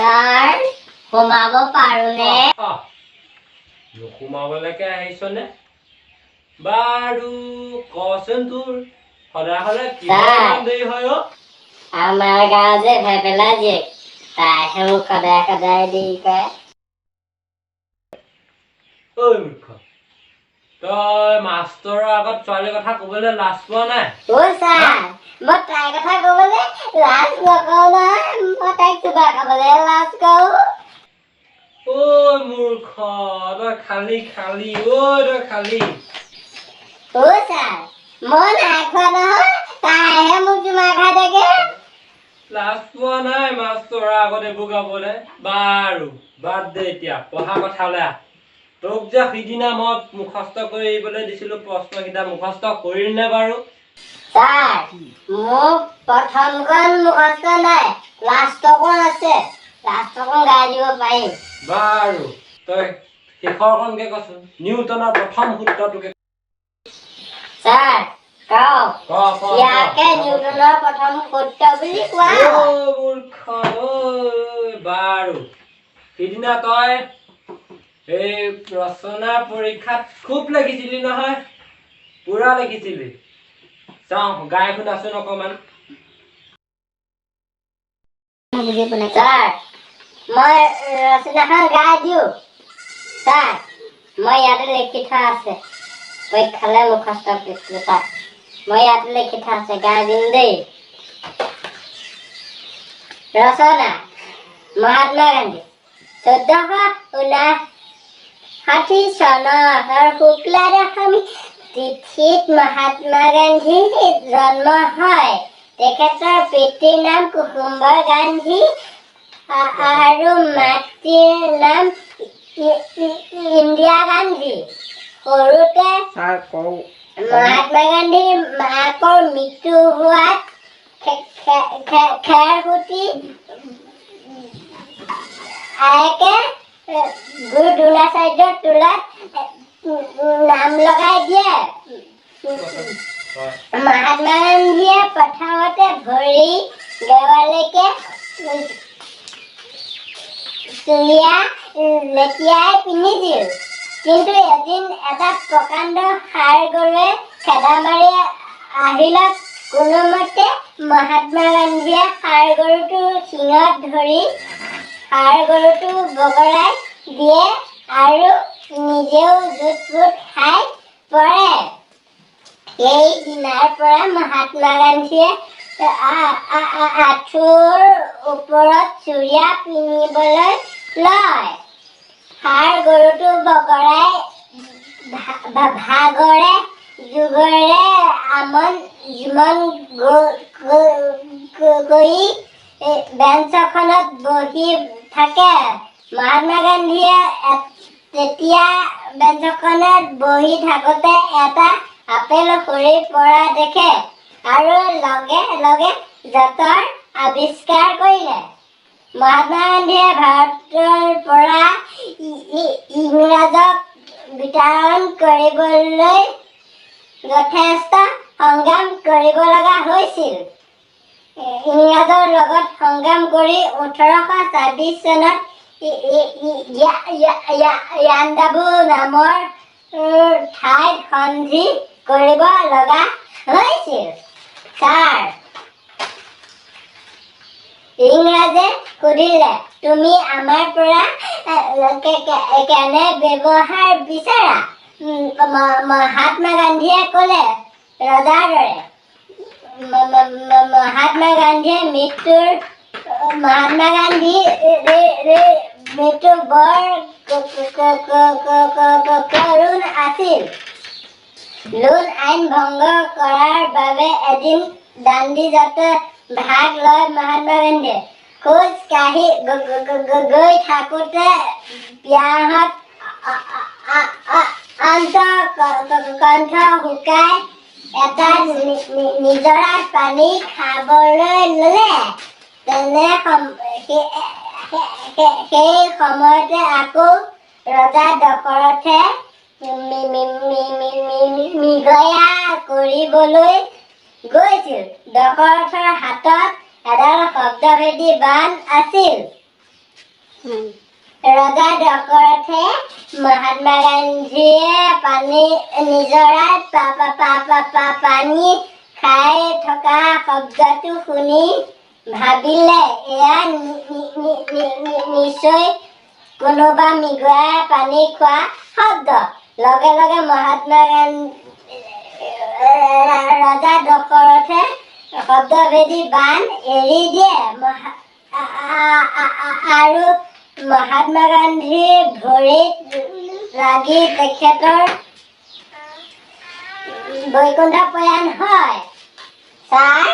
Sir সোমাব পাৰোনে? সোমাবলৈকে আহিছনে? বাৰু কচোন তোৰ সদায় কিমান দেৰি হয় অ? আমাৰ গাঁও যে ভেপেলা জীয়েক তাইহে মোক সদায় দেৰি কৰে। ঐ মূৰ্খ, তই মাষ্টৰৰ আগত ছোৱালীৰ কথা ক'বলৈ লাজ পোৱা নাই? ছাৰ মই তাইৰ কথা ক'বলৈ লাজ নকৰোঁ নহয়, মই তাইক কিবা খাবলৈ লাজ কৰোঁ। ঐ মূৰ্খ, তই খালি তই খালি। ছাৰ মই নাই খোৱা নহয়, তাইহে মোক কিবা খাই থাকে। লাজ পোৱা নাই মাষ্টৰৰ আগত এইবোৰ গাবলৈ? বাৰু বাদ দে এতিয়া, পঢ়া কথালৈ আহ। তোক যে সিদিনা মই মুখস্থ কৰিবলৈ দিছিলোঁ প্ৰশ্নকেইটা মুখস্থ কৰিলি নে বাৰু? ছাৰ মোক প্ৰথমখন মুখস্থ নাই, লাষ্টখন আছে। লাষ্টখন গাই দিব পাৰিম। বাৰু তই শেষৰখনকে কচোন, নিউটনৰ প্ৰথম সূত্ৰটোকে। ছাৰ ইয়াকে নিউটনৰ প্ৰথম সূত্ৰ বুলি কোৱা হয়। মূৰ্খ বাৰু সিদিনা তই এই ৰচনা পৰীক্ষাত খুব লিখিছিলি নহয়, পুৰা লিখিছিলি। চাওঁ গাই শুনাচোন অকমান। ছাৰ মই ৰচনাখন গাই দিওঁ। ছাৰ মই ইয়াতে লিখি থোৱা আছে, পৰীক্ষালৈ মুখস্থ কৰিছিলোঁ। ছাৰ মই ইয়াতে লিখি থোৱা আছে, গাই দিম দেই। ৰচনা মহাত্মা গান্ধী 1459 চনৰ শুক্লা দশমী তিথিত মহাত্মা গান্ধীৰ জন্ম হয়। তেখেতৰ পিতৃৰ নাম কুসুম্বৰ গান্ধী আৰু মাতৃৰ নাম ইন্দিৰা গান্ধী। সৰুতে মহাত্মা গান্ধীৰ মাকৰ মৃত্যু হোৱাত খেৰসুঁতি আয়েকে গুৰু দ্ৰোণাচাৰ্যৰ টোলত নাম লগাই দিয়ে। মহাত্মা গান্ধীয়ে প্ৰথমতে ভৰি দেৱালৈকে চুৰিয়া লেটিয়াই পিন্ধিছিল, কিন্তু এদিন এটা প্ৰকাণ্ড ষাঁড় গৰুৱে খেদা মাৰি আহিলত কোনোমতে মহাত্মা গান্ধীয়ে ষাঁড় গৰুটোৰ শিঙত ধৰি ষাঁড় গৰুটো বগৰাই দিয়ে আৰু নিজেও জুত পুত খাই পৰে। সেই দিনাৰ পৰা মহাত্মা গান্ধীয়ে আঁঠুৰ ওপৰত চুৰিয়া পিন্ধিবলৈ লয়। ষাঁড় গৰুটো বগৰাই ভাগৰে যুগৰে জিমন কৰি বেঞ্চখনত বহি থাকে। মহাত্মা গান্ধীয়ে তেতিয়া বেঞ্চখনত বহি থাকোঁতে এটা আপেল সৰি পৰা দেখে আৰু লগে লগে জঁটৰ আৱিষ্কাৰ কৰিলে। মহাত্মা গান্ধীয়ে ভাৰতৰ পৰা ইংৰাজক বিতাড়ন কৰিবলৈ যথেষ্ট সংগ্ৰাম কৰিব লগা হৈছিল। ইংৰাজৰ লগত সংগ্ৰাম কৰি 1826 চনত ইয়াণ্ডাবু নামৰ ঠাইত সন্ধি কৰিব লগা হৈছিল। ছাৰ ইংৰাজে সুধিলে, তুমি আমাৰ পৰা কেনে ব্যৱহাৰ বিচাৰা? মহাত্মা গান্ধীয়ে ক'লে, ৰজাৰ দৰে। মহাত্মা গান্ধীৰ মৃত্যু বৰ কৰুণ আছিল। লোণ আইন ভংগ কৰাৰ বাবে এদিন দাণ্ডি যাত্ৰাত ভাগ লয় মহাত্মা গান্ধীয়ে। খোজ কাঢ়ি গৈ থাকোঁতে পিয়াহত কণ্ঠ শুকাই এটা নিজৰাত পানী খাবলৈ ল'লে। সেই সময়তে আকৌ ৰজা দশৰথে মৃগয়া কৰিবলৈ গৈছিল। দশৰথৰ হাতত এডাল শব্দভেদী বাণ আছিল। ৰজা দশৰথে মহাত্মা গান্ধীয়ে পানী নিজৰাত পানী খাই থকা শব্দটো শুনি ভাবিলে এয়া নিশ্চয় কোনোবা মৃগয়াই পানী খোৱা শব্দ। লগে লগে মহাত্মা গান্ধী ৰজা দশৰথে শব্দভেদী বাণ এৰি দিয়ে আৰু মহাত্মা গান্ধীৰ ভৰিত লাগি তেখেতৰ বৈকুণ্ঠ প্ৰয়াণ হয়। ছাৰ